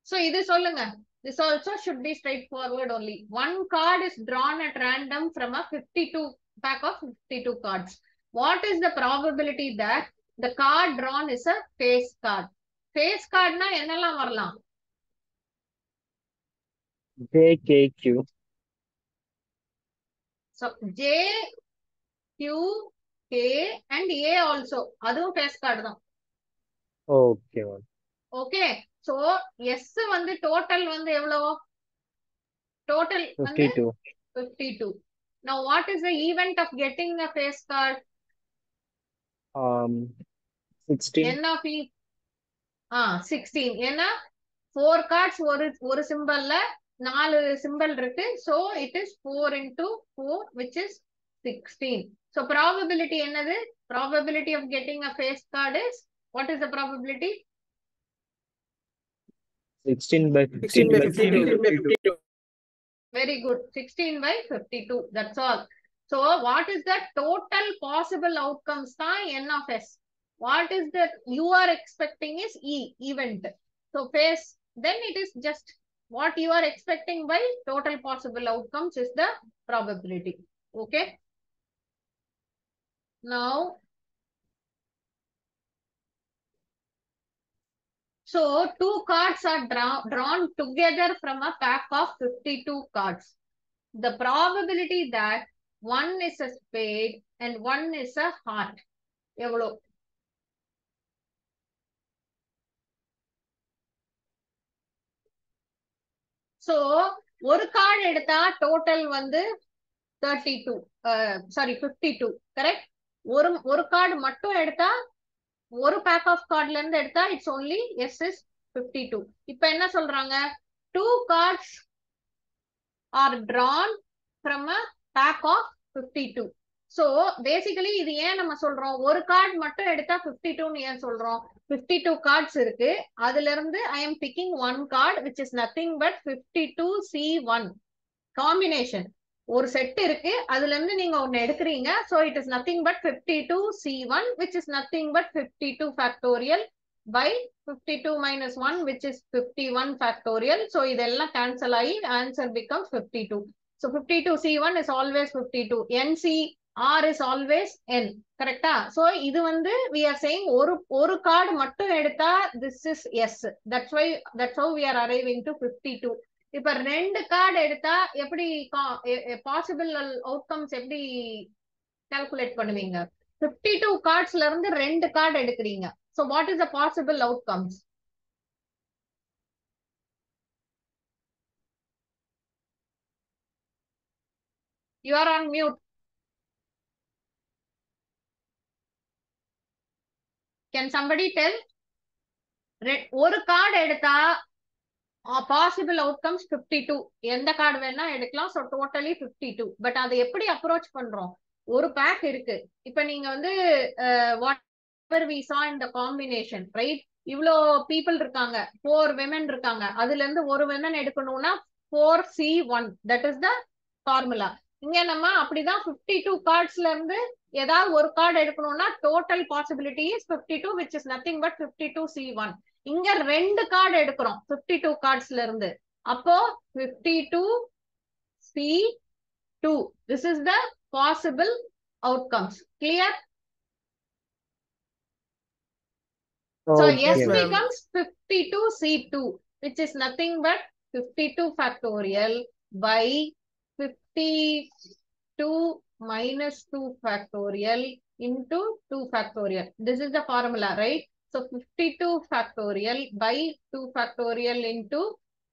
S2: So, இது சொல்லுங்க. This also should be straightforward only. One card is drawn at random from a 52 pack of 52 cards. What is the probability that the card drawn is a face card? Face card na என்னெல்லாம் வரலாம்?
S3: J, K, Q.
S2: So J, Q, K and A also. அதுவும் face card தான்.
S3: Okay, ma'am.
S2: Okay. So S வந்து total வந்து எவ்வளவு? Total வந்து
S3: 52.
S2: 52. Now what is the event of getting a face card?
S3: 16.
S2: N of E. 16. ஏன்னா 4 cards ஒரு சிம்பல்ல 4 symbol இருக்கு. So it is 4 into 4, which is 16. So probability என்னது? Probability of getting a face card is, what is the probability?
S3: 16 by
S1: 16 by
S3: 52.
S1: 52.
S2: Very good. 16 by 52. That's all. So what is the total possible outcomes தான் N of S? What is that you are expecting is E, event. So face, then it is just what you are expecting by total possible outcomes is the probability. Okay. Now, so 2 cards are drawn together from a pack of 52 cards. The probability that one is a spade and one is a heart. எவ்வளோ? So ஒரு card எடுத்தா total வந்து 32, sorry 52, correct? ஒரு card மட்டும் எடுத்தா, ஒரு back of கார்ட்ல இருந்து எடுத்தா இட்ஸ் ஒன்லி எஸ் இஸ் 52. இப்ப என்ன சொல்றாங்க? 2 cards are drawn from a pack of 52. So basically இது ஏன் நம்ம சொல்றோம்? ஒரு கார்டு மட்டும் எடுத்தா 52 ஏன் சொல்றோம்? 52 cards இருக்கு. அதுல இருந்து I am picking one card which is nothing but 52C1 combination. ஒரு செட் இருக்கு, அதுல இருந்து நீங்க ஒன்னு எடுக்கிறீங்க. So it is nothing but 52C1, which is nothing but 52 factorial by 52 minus 1, which is 51 factorial. So இதெல்லாம் cancel ஆகி answer becomes 52. So 52C1 is always 52. NC R is always N. கரெக்டா? So இது வந்து we are saying ஒரு card மட்டும் எடுத்தா this is S. That's how we are arriving to 52. இப்ப ரெண்டு கார்டு எடுத்தா எப்படி பாசிபிள் அவுட்கம்ஸ் எப்படி கால்குலேட் பண்ணுவீங்க? 52 கார்ட்ஸ்ல இருந்து ரெண்டு கார்டு எடுக்கிறீங்க. So what is the possible outcomes? You are on mute. Can somebody tell? ஒரு கார்டு எடுத்தா பாசிபிள் அவுட்கம்ஸ் 52. எந்த கார்டு வேணா எடுக்கலாம். So totally 52. பட் அதை எப்படி அப்ரோச் பண்றோம்? ஒரு பேக் இருக்கு. இப்ப நீங்க வந்து what we saw in the combination, right? இவ்வளோ பீப்புள் இருக்காங்க, 4 விமன் இருக்காங்க. அதுல இருந்து ஒரு விமன் எடுக்கணும்னா 4C1. That is the formula. இங்க நம்ம அப்படிதான் 52 கார்ட்ஸ்ல இருந்து ஏதாவது ஒரு கார்டு எடுக்கணும்னா total possibility is 52, which is nothing but 52C1. இங்க ரெண்டு கார்டு எடுக்கிறோம் 52 கார்ட்ஸ்ல இருந்து. அப்போ 52C2. This is the possible outcomes. Clear? So
S3: Okay,
S2: S
S3: ma'am.
S2: becomes 52C2, which is nothing but 52 factorial by 52 minus 2 factorial into 2 factorial. This is the formula, right? So 52 factorial by 2 factorial into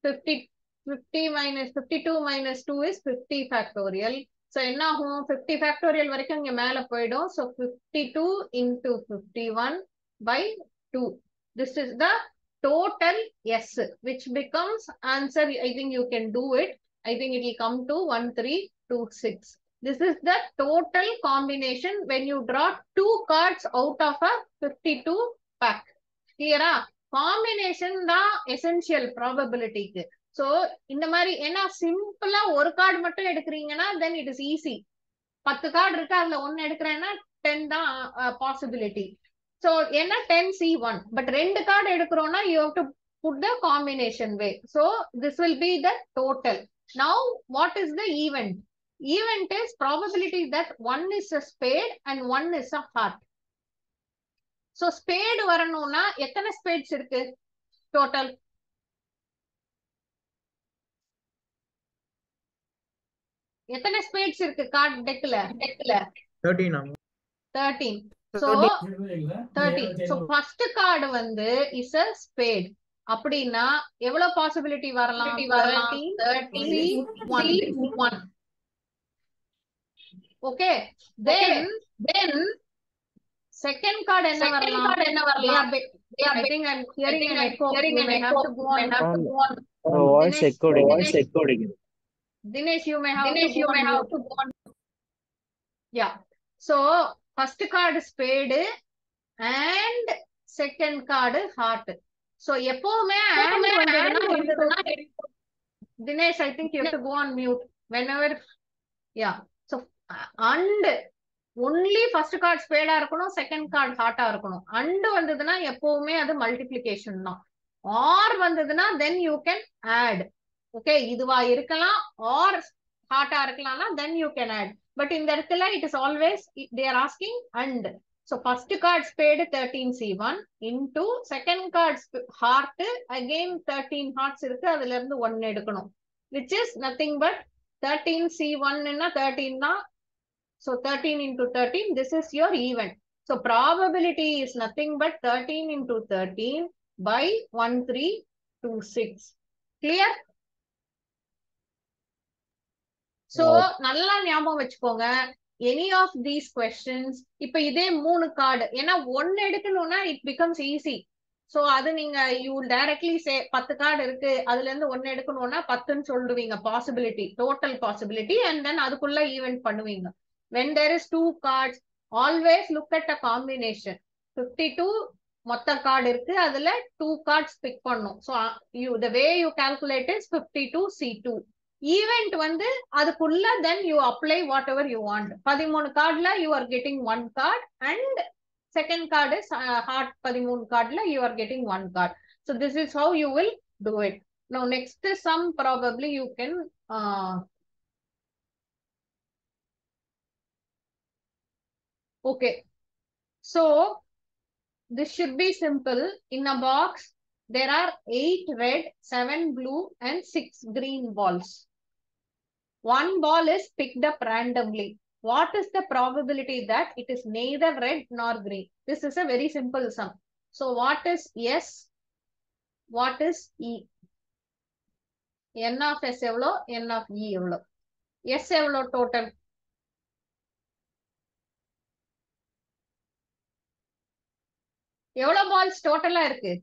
S2: 52 minus 2 is 50 factorial. So என்ன ஆகும்? 50 factorial வரைக்கும் இங்க மேல போயிடும். So 52 into 51 by 2. This is the total S, which becomes answer. I think you can do it. I think it will come to 1326. This is the total combination when you draw 2 cards out of a 52 pack. Clear? Combination தான் essential probability க்கு. So இந்த மாதிரி ஏன்னா சிம்பிளா ஒரு card மட்டும் எடுக்கிறீங்கன்னா then it is easy. 10 card இருக்கு, அதுல ஒன்னு எடுக்கிறேன்னா 10 தான் பாசிபிலிட்டி. So என்ன 10C1. பட் ரெண்டு card எடுக்கிறோம்னா you have to put the combination way. So this will be the total. Now what is the event? Event is probability that one is a spade and one is a heart. So spade வரணும்னா எத்தனை spades இருக்கு total? எத்தனை spades இருக்கு card டெக்ல? 13. So 13. So first card வந்து is a spade. அப்படின்னா எவ்வளவு possibility வரலாம்? 13C1. Okay. Then second card என்ன வரலாம்? I think I'm hearing an echo. You may have to go on.
S3: Voice echoing.
S2: Dinesh, you may have to go on. Yeah. So first card spade and second card heart. So எப்பவுமே and வந்ததுன்னா Dinesh, I think you have to go on mute whenever. Yeah. So and only first card spade இருக்கணும், second card heart இருக்கணும். and வந்ததுன்னா எப்பவுமே அது multiplication தான். or வந்ததுன்னா then you can add. Okay, இதுவா இருக்கலாம் or heart இருக்கலாம்னா then you can add. But இந்த இடத்துல it is always they are asking and. So first card spade 13C1 into second card heart again 13 hearts இருக்கு, அதுல இருந்து 1 எடுக்கணும், which is nothing but 13C1 ன்னா 13 தான். So 13 into 13, this is your event. So probability is nothing but 13 into 13 by 1326. Clear? So நல்லா ஞாபகம் வச்சுக்கோங்க. Any of these questions, இப்ப இதே 3 கார்டு, ஏன்னா 1 எடுக்கணும்னா it becomes easy. So அது நீங்க you will directly say 10 card இருக்கு, அதுல இருந்து 1 எடுக்கணும்னா 10ன்னு சொல்லுவீங்க possibility, total possibility, and then அதுக்குள்ள ஈவென்ட் பண்ணுவீங்க. When there is 2 cards, always look at a combination. 52 மொத்த கார்டு இருக்கு, அதுல 2 cards pick பண்ணும். So the way you calculate is 52C2. Event வந்து அதுக்குள்ள then you apply whatever you want. 13 கார்டுல you are getting 1 card and second card is heart. 13 கார்டுல you are getting 1 card. So this is how you will do it. Now next sum probably you can Okay. So this should be simple. In a box, there are 8 red, 7 blue, and 6 green balls. One ball is picked up randomly. What is the probability that it is neither red nor green? This is a very simple sum. So what is S? What is E? N of S எவ்வளோ? N of E எவ்வளோ? S எவ்வளோ total? எவ்வளோ balls total இருக்கு?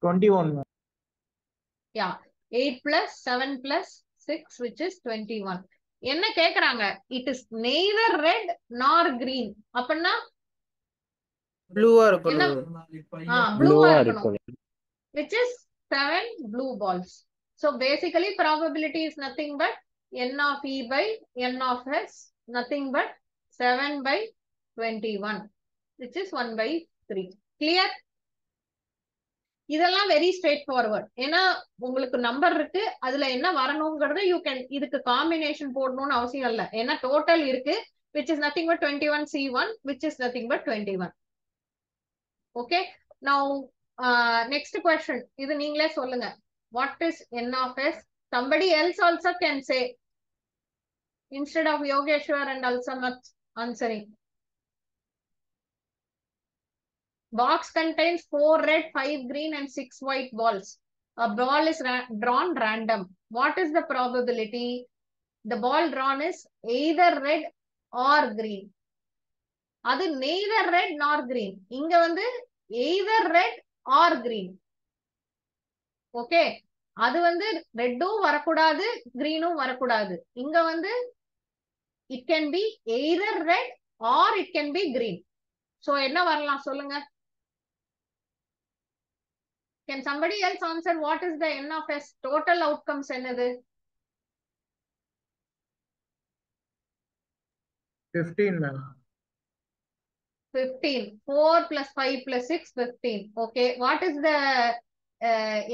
S4: 21 ma'am.
S2: Yeah. 8 plus 7 plus 6 which is 21. என்ன கேக்குறாங்க? It is neither red nor green. அப்படின்னா
S1: ப்ளூவா
S2: என்ன?
S1: இருக்கணும்.
S2: ப்ளூவா இருக்கணும். Which is 7 blue balls. So basically probability is nothing but N of E by N of S, nothing but 7 by 21, which is 1 by 3. Clear? இதெல்லாம் very straight forward. ஏன்னா உங்களுக்கு number இருக்கு, அதுல என்ன வரணுங்கிறது யூ கேன், இதுக்கு காம்பினேஷன் போடணும்னு அவசியம் இல்லை. ஏன்னா டோட்டல் இருக்கு, which is nothing but 21 C1, which is nothing but 21. Okay. Now next question. இது நீங்களே சொல்லுங்க. What is N of S? Somebody else also can say instead of Yogeshwar and also much answering. Box contains 4 red, 5 green, and 6 white balls. A ball is drawn random. What is the probability? The ball drawn is either red or green. அது neither red nor green. இங்க வந்து either red or green. Okay. அது வந்து ரெட்டும் வரக்கூடாது, கிரீனும் வரக்கூடாது. இங்க வந்து it can be either red or it can be green. So என்ன வரலாம் சொல்லுங்க? Can somebody else answer what is the N of S? Total outcomes என்னது?
S4: 15 ma'am.
S2: 15. 4 plus 5 plus 6, 15. Okay. What is the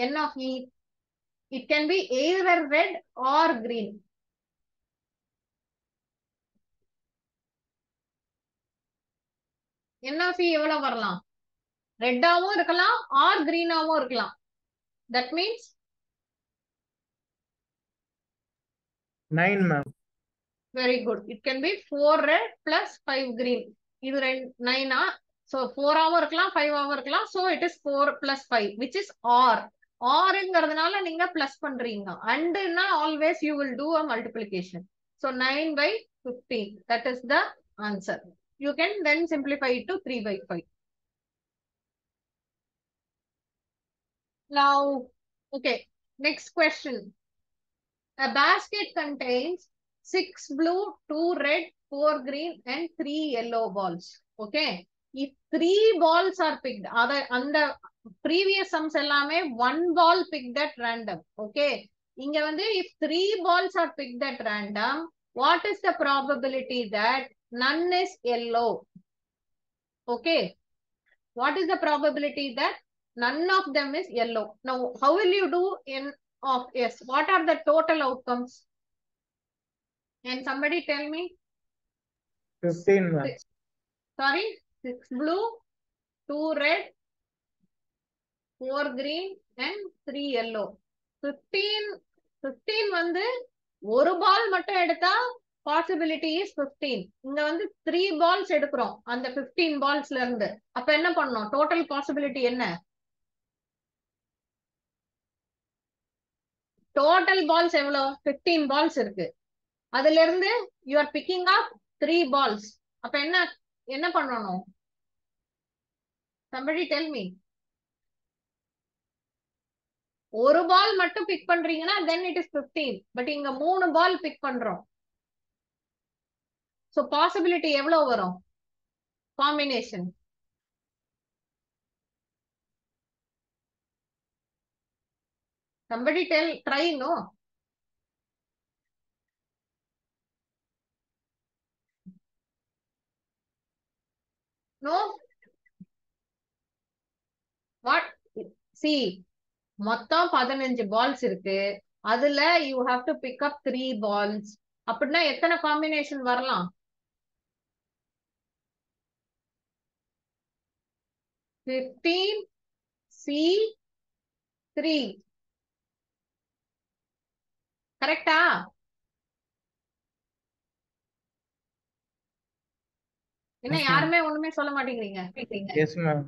S2: N of E? It can be either red or green. N of E எவ்வளவு வரலாம்? ரெட்டாவும் இருக்கலாம் R கிரீனாவும் இருக்கலாம். That means
S4: 9 ma'am.
S2: very good. It can be 4 red plus 5 green. இது 9 so 4 ஆவும் இருக்கலாம் 5 ஆவும் இருக்கலாம். So it is 4 plus 5 which is R. Rங்கிறதுனால நீங்க plus பண்றீங்க. And always you will do a multiplication. So 9 by 15. That is the answer. You can then simplify it to 3 by 5. Now, okay, next question. A basket contains 6 blue, 2 red, 4 green, and 3 yellow balls. Okay. If 3 balls are picked, on the previous sums ellame 1 ball picked at random. Okay. Inga vande if 3 balls are picked at random, what is the probability that none is yellow? Okay. What is the probability that none of them is yellow? Now, how will you do N of S? What are the total outcomes? Can somebody tell me?
S4: 15 ma'am.
S2: Sorry, 6 blue, 2 red, 4 green, and 3 yellow. 15 வந்து ஒரு பால் மட்டும் எடுத்தா possibility is 15. இங்க வந்து 3 balls எடுக்கிறோம் அந்த 15 ballsல இருந்து. அப்ப என்ன பண்ணணும்? Total possibility என்ன? Total balls எவ்வளோ? 15 balls இருக்கு. அதுல இருந்து you are picking up 3 balls. அப்ப என்ன பண்ணணும்? Somebody tell me. ஒரு பால் மட்டும் பிக் பண்றீங்கன்னா then it is 15. பட் இங்க 3 பால் பிக் பண்றோம். So possibility எவ்வளவு வரும்? Combination. Somebody try no? No? What? See, மொத்தம் 15 balls இருக்கு. அதுல you have to pick up 3 balls. அப்படின்னா எத்தனை காம்பினேஷன் வரலாம்? 15C3. கரெக்டா? என்ன யாருமே ஒண்ணுமே சொல்ல மாட்டேங்கிறீங்க?
S4: Yes, ma'am.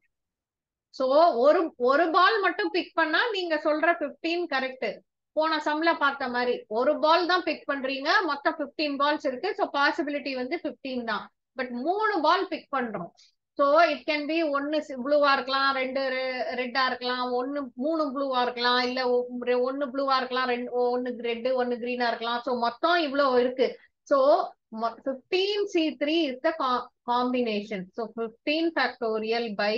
S2: சோ ஒரு பால் மட்டும் பிக் பண்ணா நீங்க சொல்ற 15 கரெக்ட். போன சம்ல பார்த்த மாதிரி ஒரு பால் தான் பிக் பண்றீங்க, மொத்தம் 15 பால்ஸ் இருக்கு. சோ பாசிபிலிட்டி வந்து 15 தான். பட் 3 பால் பிக் பண்றோம். சோ இட் கேன் பி 1 ப்ளூவா இருக்கலாம், 2 ரெட்டா இருக்கலாம், 3 ப்ளூவா இருக்கலாம், இல்ல 1 ப்ளூவா இருக்கலாம், 1 ரெட் 1 கிரீனா இருக்கலாம். சோ மொத்தம் இவ்வளவு இருக்கு. So 15C3 is the combination. So 15 factorial by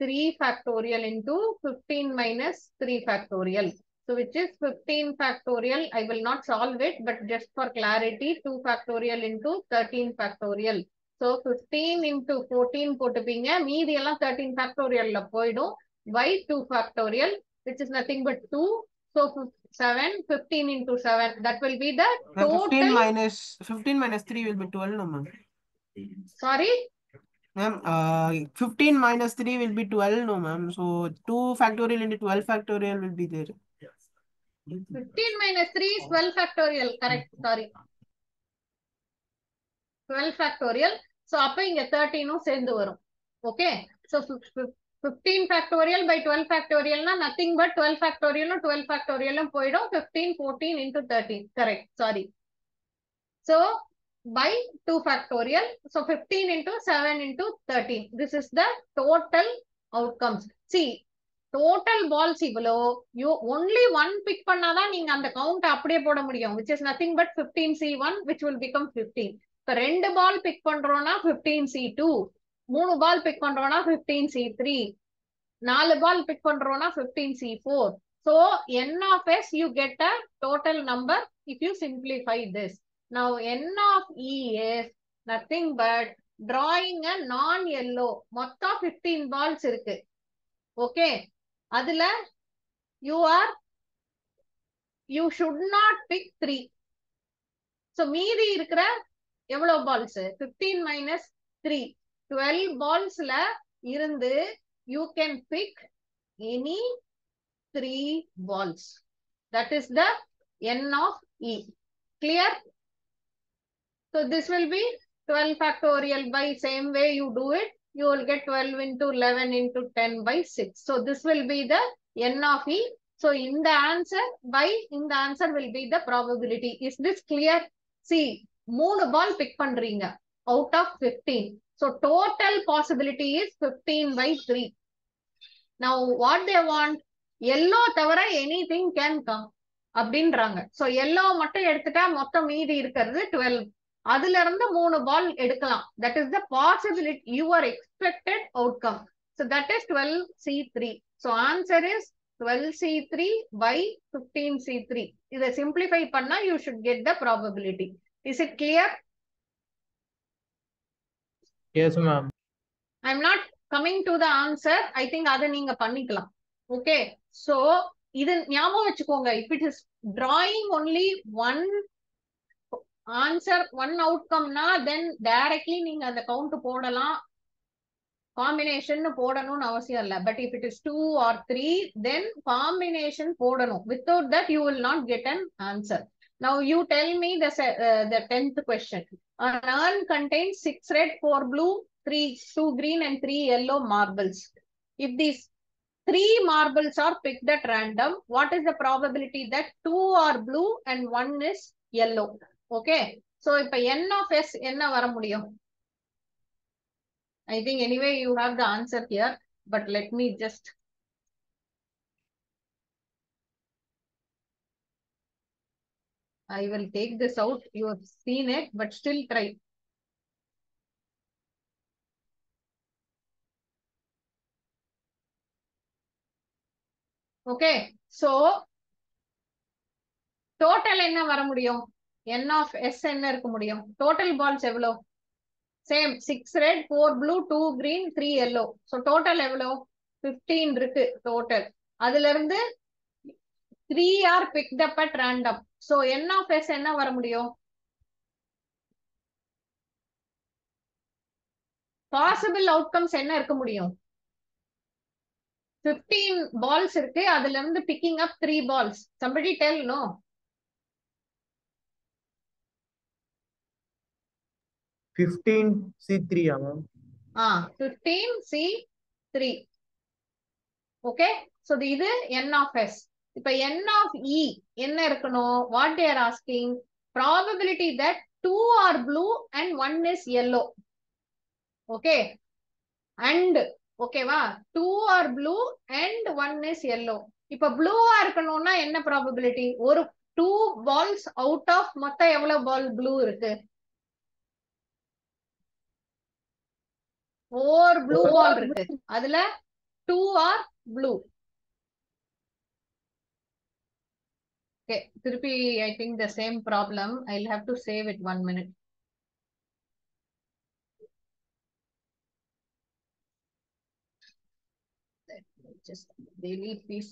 S2: 3 factorial into 15 minus 3 factorial. So which is 15 factorial. I will not solve it, but just for clarity, 2 factorial into 13 factorial. So 15 into 14 போட்டுப்பீங்க, மீதி எல்லாம் 13 factorial ல போயிடும், by 2 factorial, which is nothing but 2. So 7, 15 into 7, that will be the total.
S1: 15 minus 3 will be 12, no, ma'am.
S2: Sorry?
S1: Ma'am, 15 minus 3 will be 12, no, ma'am. So 2 factorial into 12 factorial will be there.
S2: 15 minus 3 is 12 factorial. Correct. Sorry. 12 factorial. So அப்ப இங்க 13 சேர்ந்து வரும். Okay. So 15 factorial by 12 factorial na nothing but 12 factorial 12 factorial போயிடும். 15 14 into 13. Correct. Sorry. So by 2 factorial. So 15 into 7 into 13. This is the total outcomes. See, total balls இவ்வளோ, you only one pick பண்ணாதான் நீங்க அந்த count அப்படியே போட முடியும், which is nothing but 15C1, which will become 15. இப்ப 2 பால் big பண்றோம்னா 15C2, 3 பால் big பண்றோம்னா 15C3, 4 பால் பிக் பண்றோம்னா 15C4. So n of s you get a total number if you simplify this. Now n of e is nothing but drawing a non-yellow. மொத்தம் 15 balls இருக்கு. Okay. அதுல you should not pick 3. So மீதி இருக்கிற எவ்வளவு balls? 15 minus 3, 12 balls-ல இருந்து you can pick any 3 balls. That is the n of e. Clear? So this will be 12 factorial by same way you do it. You will get 12 into 11 into 10 by 6. So this will be the n of e. So in the answer will be the probability. Is this clear? See, 3 ball pick பண்றீங்க out of 15. So total possibility is 15 by 3. Now what they want? Yellow தவிர anything can come அப்படின்றாங்க. So yellow மட்டும் எடுத்துட்டா மொத்தம் மீதி இருக்கிறது 12. அதுல இருந்து 3 பால் எடுக்கலாம். That is the possibility, your expected outcome. So that is 12C3. So answer is 12C3 by 15C3. இதை simplify பண்ணா you should get the probability. Is it clear?
S4: Yes, ma'am.
S2: I'm not coming to the answer. I think அதை நீங்க பண்ணிக்கலாம். Okay. So இது ஞாபகம் வச்சுக்கோங்க. If it is drawing only one answer, one outcome na, then directly நீங்க அந்த count போடலாம், combination போடணும்னு அவசியம் இல்ல. But if it is 2 or 3, then combination போடணும். Without that you will not get an answer. Now you tell me the 10th question. An urn contains 6 red, 4 blue, 2 green and 3 yellow marbles. If these 3 marbles are picked at random, what is the probability that 2 are blue and 1 is yellow? Okay. So இப்ப n of s என்ன வர முடியும்? I think anyway you have the answer here, but let me just I will take this out. You have seen it, but still try. Okay. So total என்ன வர முடியும்? n of s என்ன இருக்க முடியும்? Total balls எவ்வளோ? Same, 6 red, 4 blue, 2 green, 3 yellow. So total எவ்வளோ? 15 இருக்கு total. அதுல இருந்து 3 are picked up at random. So n of s என்ன வர முடியும்? பாசிபிள் அவுட்கம்ஸ் என்ன இருக்க முடியும்? 15 balls இருக்கு, அதுல இருந்து picking up 3 balls. Somebody tell, no?
S4: 15C3 ma'am.
S2: 15C3. Okay, so இது n of s. இப்ப n of e என்ன இருக்கணும்? What they are asking, probability that 2 are blue and 1 is yellow. Okay, and ஓகேவா, 2 are blue and 1 is yellow. இப்ப ப்ளூவா இருக்கணும்னா என்ன probability? ஒரு 2 balls out of மொத்தம் எவ்வளவு பால் ப்ளூ இருக்கு? 4 blue ball இருக்கு, அதுல 2 are blue. Okay, திருப்பி I think the same problem. I'll have to save it 1 minute. Let me just delete this.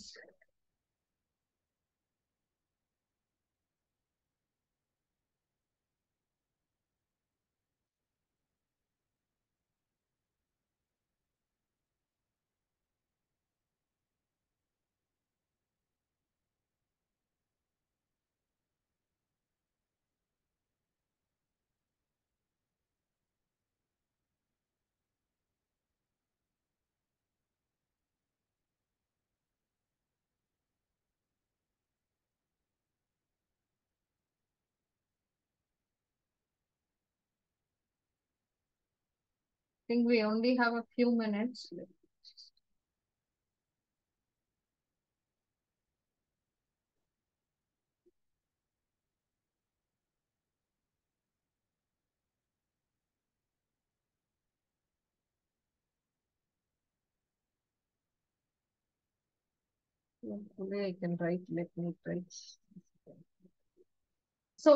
S2: I think we only have a few minutes. Today I can write, let me try. So,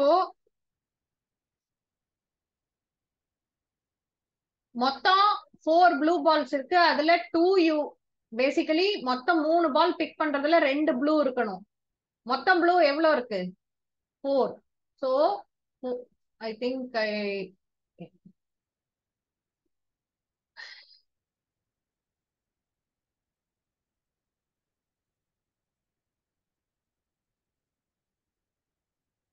S2: மொத்தம் 4 blue balls இருக்கு, அதுல 2u. Basically மொத்தம் 3 பால் big பண்றதுல 2 blue இருக்கணும். மொத்தம் blue எவ்வளவு இருக்கு? 4. So, I think I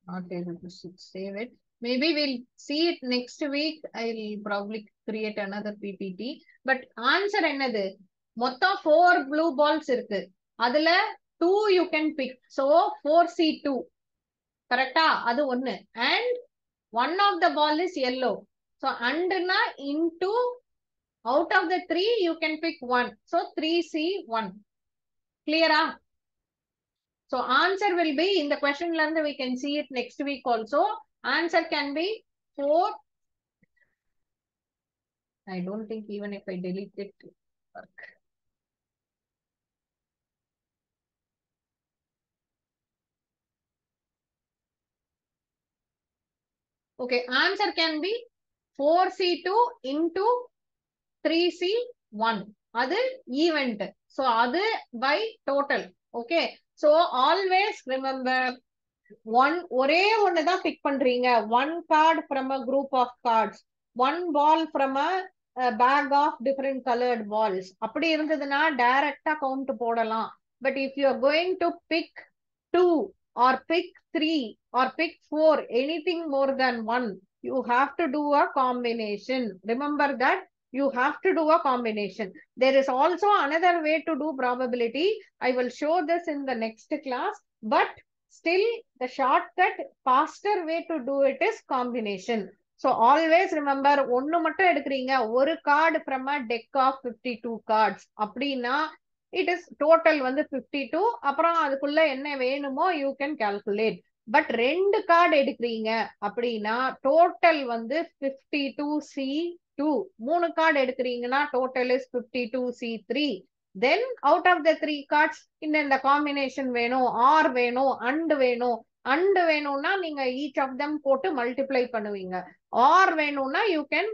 S2: not able to save it. Maybe we'll see it next week. I'll probably create another PPT. But answer என்னது? மொத்தம் 4 blue balls இருக்கு, அதுல 2 you can pick. So 4C2. கரெக்டா? அது ஒண்ணு. And one of the ball is yellow. So andna into out of the 3 you can pick 1. So 3C1. Clear? So answer will be in the question learned. We can see it next week also. Answer can be 4. I don't think even if I delete it work. Okay, answer can be 4C2 into 3C1. அது event. So அது by total. Okay. So always remember ஒரே ஒண்ணுதான் big பண்றீங்க. 1 card from a group of cards. 1 ball from a bag of different colored balls. அப்படி இருந்ததுன்னா டைரக்டா count போடலாம். But if you are going to pick 2 or pick 3 or pick 4, anything more than 1, you have to do a combination. Remember that you have to do a combination. There is also another way to do probability. I will show this in the next class, but still the shortcut, faster way to do it is combination. So always remember, ஒன்னு மட்டும் எடுக்கிறீங்க, ஒரு card from a deck of 52 cards. அப்படின்னா it is total வந்து 52. அப்புறம் அதுக்குள்ள என்ன வேணுமோ you can calculate. But 2 card எடுக்கிறீங்க அப்படின்னா total வந்து 52C2. 3 card எடுக்கிறீங்கன்னா total is 52C3. Then out of the 3 cards இந்த combination வேணும், or வேணும், and வேணும். And வேணும்னா நீங்க each of them போட்டு multiply பண்ணுவீங்க. Or வேணும்னா you can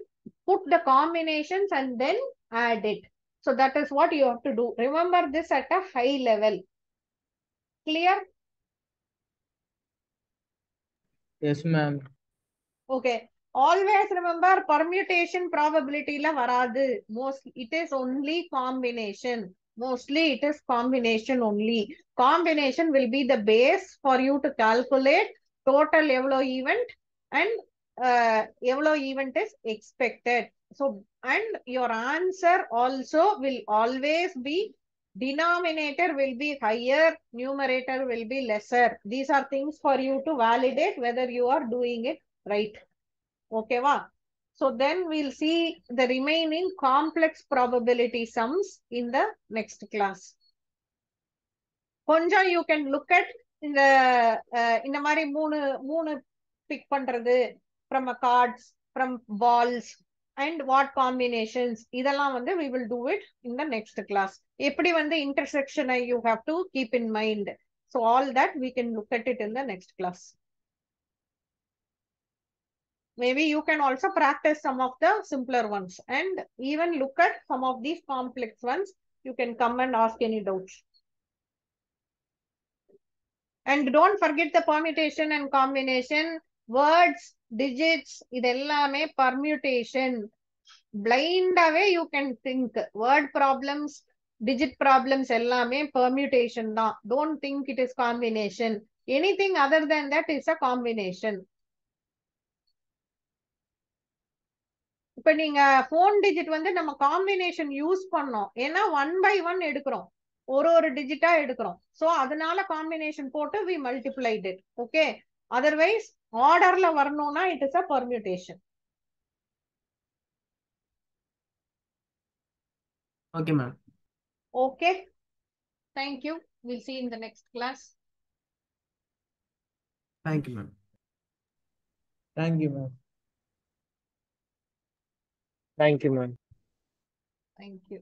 S2: put the combinations and then add it. So that is what you have to do. Remember this at a high level. Clear?
S4: Yes ma'am.
S2: Okay. Always remember permutation probability la varadu. Mostly it is only combination. Mostly it is combination only. Combination will be the base for you to calculate total evlo event and evlo event is expected. So, and your answer also will always be denominator will be higher, numerator will be lesser. These are things for you to validate whether you are doing it right. Okay, va? So then we'll see the remaining complex probability sums in the next class. Konja, you can look at இந்த மாதிரி மூணு pick பண்றது from a cards, from balls, and what combinations இதெல்லாம் வந்து we will do it in the next class. எப்படி வந்து intersection you have to keep in mind. So all that we can look at it in the next class. Maybe you can also practice some of the simpler ones and even look at some of these complex ones. You can come and ask any doubts. And don't forget the permutation and combination, words, digits, idellame permutation. Blind away you can think. Word problems, digit problems, ellame permutation da. Don't think it is combination. Anything other than that is a combination. இப்ப நீங்க phone digit வந்து நம்ம combination use பண்ணோம். ஏன்னா 1 by 1 எடுக்கிறோம். ஒரு டிஜிட்டா எடுக்கிறோம். So அதனால காம்பினேஷன் போட்டு we multiplied it. Okay. Otherwise ஆர்டர்ல வரணும்னா it is a permutation.
S1: Okay, ma'am.
S2: Okay. Thank you. We'll see in the next class.
S1: Thank you, ma'am.
S4: Thank you, ma'am.
S3: Thank you, ma'am.
S2: Thank you.